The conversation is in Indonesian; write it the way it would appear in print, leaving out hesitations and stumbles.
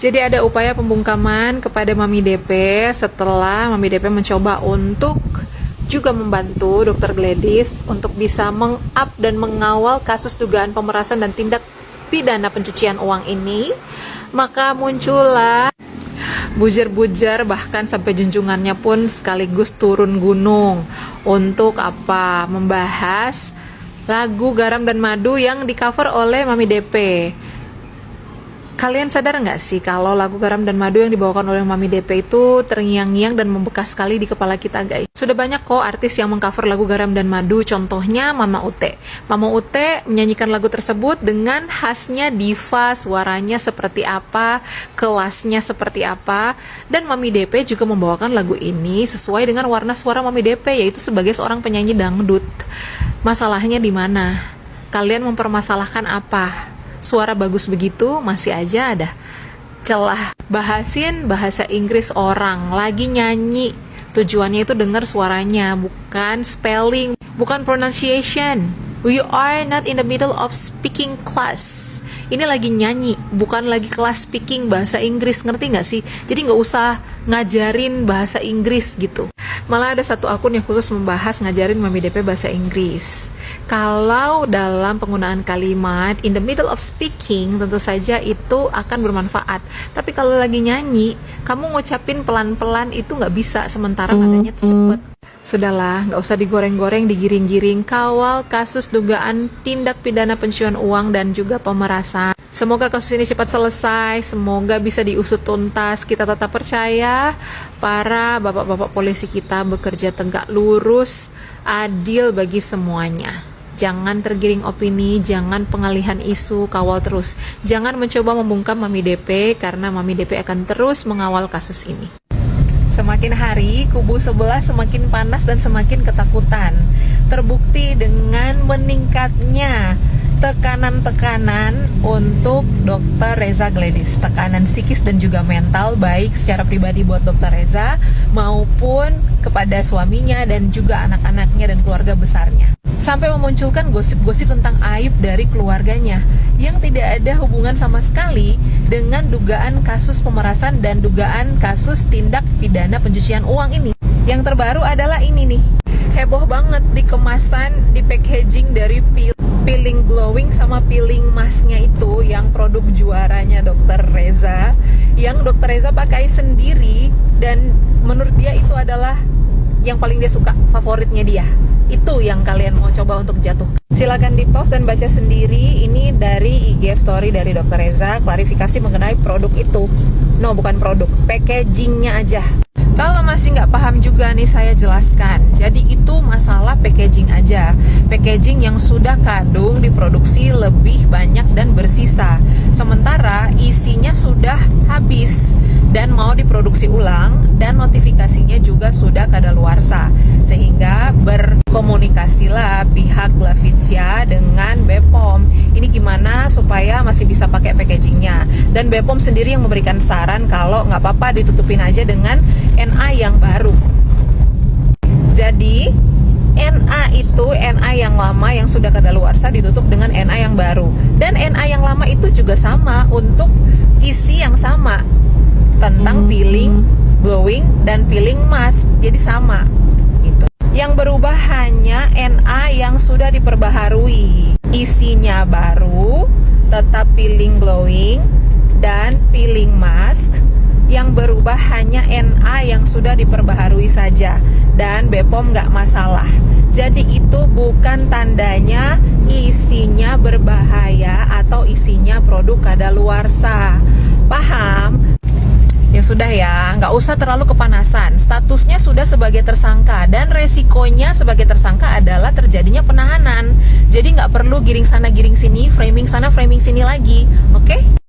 Jadi ada upaya pembungkaman kepada Mami DP setelah Mami DP mencoba untuk juga membantu Dr. Gladys untuk bisa meng-up dan mengawal kasus dugaan pemerasan dan tindak pidana pencucian uang ini. Maka muncullah bujar-bujar, bahkan sampai junjungannya pun sekaligus turun gunung untuk apa? Membahas lagu Garam dan Madu yang di cover oleh Mami DP. Kalian sadar nggak sih kalau lagu Garam dan Madu yang dibawakan oleh Mami DP itu terngiang-ngiang dan membekas sekali di kepala kita, guys. Sudah banyak kok artis yang mengcover lagu Garam dan Madu, contohnya Mama Ute. Mama Ute menyanyikan lagu tersebut dengan khasnya diva, suaranya seperti apa, kelasnya seperti apa, dan Mami DP juga membawakan lagu ini sesuai dengan warna suara Mami DP, yaitu sebagai seorang penyanyi dangdut. Masalahnya di mana? Kalian mempermasalahkan apa? Suara bagus begitu masih aja ada celah. Bahasin bahasa Inggris orang lagi nyanyi, tujuannya itu dengar suaranya, bukan spelling, bukan pronunciation. We are not in the middle of speaking class. Ini lagi nyanyi, bukan lagi kelas speaking bahasa Inggris, ngerti nggak sih? Jadi nggak usah ngajarin bahasa Inggris gitu. Malah ada satu akun yang khusus membahas ngajarin Mami DP bahasa Inggris. Kalau dalam penggunaan kalimat in the middle of speaking, tentu saja itu akan bermanfaat. Tapi kalau lagi nyanyi, kamu ngucapin pelan-pelan itu nggak bisa, sementara nadanya tuh cepet. Sudahlah, nggak usah digoreng-goreng, digiring-giring. Kawal kasus dugaan tindak pidana pencucian uang dan juga pemerasan. Semoga kasus ini cepat selesai, semoga bisa diusut tuntas. Kita tetap percaya para bapak-bapak polisi kita bekerja tegak lurus, adil bagi semuanya. Jangan tergiring opini, jangan pengalihan isu, kawal terus. Jangan mencoba membungkam Mami DP, karena Mami DP akan terus mengawal kasus ini. Semakin hari, kubu sebelah semakin panas dan semakin ketakutan. Terbukti dengan meningkatnya tekanan-tekanan untuk Dr. Reza Gladys. Tekanan psikis dan juga mental, baik secara pribadi buat Dr. Reza maupun kepada suaminya dan juga anak-anaknya dan keluarga besarnya. Sampai memunculkan gosip-gosip tentang aib dari keluarganya yang tidak ada hubungan sama sekali dengan dugaan kasus pemerasan dan dugaan kasus tindak pidana pencucian uang ini. Yang terbaru adalah ini nih, heboh banget di kemasan, di packaging dari peeling glowing sama peeling masknya itu yang produk juaranya Dr. Reza, yang Dr. Reza pakai sendiri dan menurut dia itu adalah yang paling dia suka, favoritnya dia. Itu yang kalian mau coba untuk jatuh. Silakan di pause dan baca sendiri. Ini dari IG story dari Dr. Reza, klarifikasi mengenai produk itu. No, bukan produk, packagingnya aja. Kalau masih nggak paham juga nih, saya jelaskan. Jadi itu masalah packaging aja. Packaging yang sudah kadung diproduksi lebih banyak dan bersisa, sementara isinya sudah habis dan mau diproduksi ulang, dan notifikasinya juga sudah kadaluarsa, sehingga berkomunikasilah pihak Glavisia dengan BPOM. Ini gimana supaya masih bisa pakai packagingnya, dan BPOM sendiri yang memberikan saran kalau nggak apa-apa ditutupin aja dengan NA yang baru. Jadi NA itu NA yang lama yang sudah kadaluarsa ditutup dengan NA yang baru, dan NA yang lama itu juga sama untuk isi yang sama tentang peeling glowing dan peeling mask, jadi sama gitu. Yang berubah hanya NA yang sudah diperbaharui, isinya baru, tetap peeling glowing dan peeling mask. Yang berubah hanya NA yang sudah diperbaharui saja, dan BPOM nggak masalah. Jadi itu bukan tandanya isinya berbahaya atau isinya produk kadaluarsa. Paham? Ya sudah ya, nggak usah terlalu kepanasan. Statusnya sudah sebagai tersangka, dan resikonya sebagai tersangka adalah terjadinya penahanan. Jadi nggak perlu giring sana giring sini, framing sana framing sini lagi, oke?